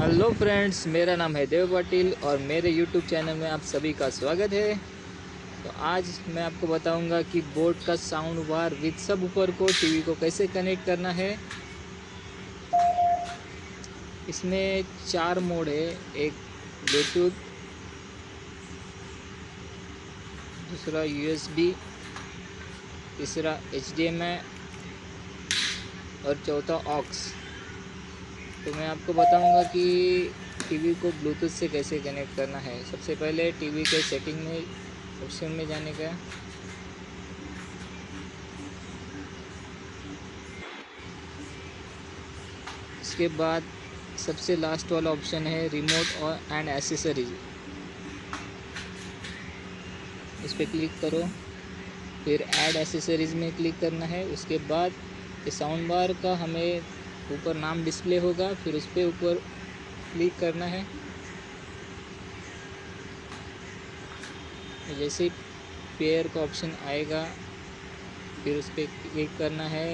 Hello friends, मेरा नाम है देव पाटिल और मेरे यूट्यूब चैनल में आप सभी का स्वागत है। तो आज मैं आपको बताऊंगा कि बोट का साउंड बार विद सबवूफर को टीवी को कैसे कनेक्ट करना है। इसमें 4 मोड है, एक ब्लूटूथ, दूसरा यूएसबी, तीसरा HDMI और चौथा ऑक्स। तो मैं आपको बताऊंगा कि टीवी को ब्लूटूथ से कैसे कनेक्ट करना है। सबसे पहले टीवी के सेटिंग में ऑप्शन में जाने का, इसके बाद सबसे लास्ट वाला ऑप्शन है रिमोट और एंड एसेसरीज। इस पर क्लिक करो, फिर ऐड एसेसरीज में क्लिक करना है। उसके बाद ये साउंड बार का हमें ऊपर नाम डिस्प्ले होगा, फिर उस पर ऊपर क्लिक करना है। जैसे पेयर का ऑप्शन आएगा फिर उस पर क्लिक करना है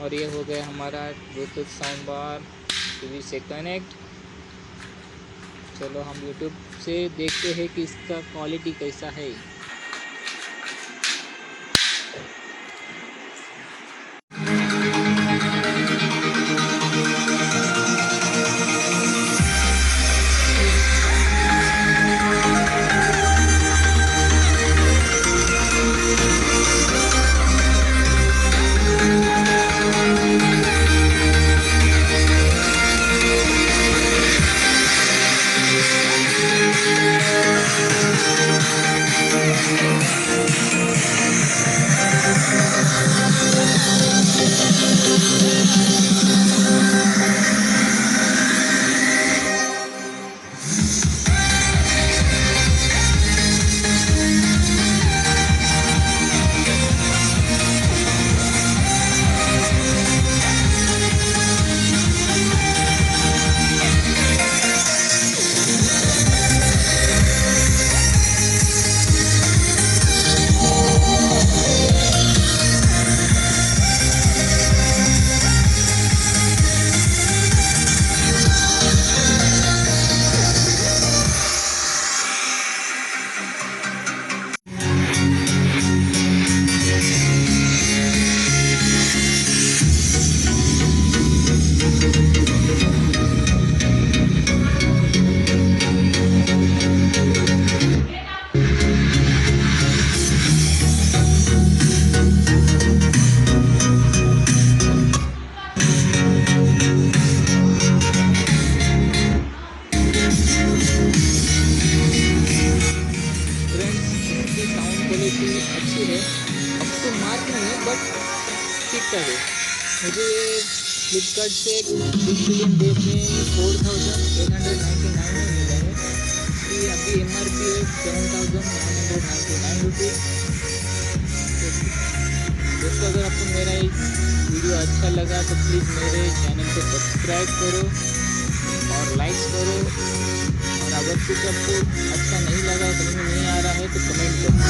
और ये हो गया हमारा ब्लूटूथ साउंड बार टीवी से कनेक्ट। चलो हम यूट्यूब से देखते हैं कि इसका क्वालिटी कैसा है। क्वालिटी अच्छी है, अब तो मार्क नहीं है बट ठीक ठाक है। मुझे ये फ्लिपकार्ट से बिग बिलियन डेज में 4899 में मिला है। इसकी अभी MRP है 7999 रुपीज़। दोस्तों, अगर आपको मेरा ये वीडियो अच्छा लगा तो प्लीज़ मेरे चैनल को सब्सक्राइब करो और लाइक करो, और अगर कुछ आपको अच्छा नहीं लगा, समझ में नहीं आ रहा है तो कमेंट करो।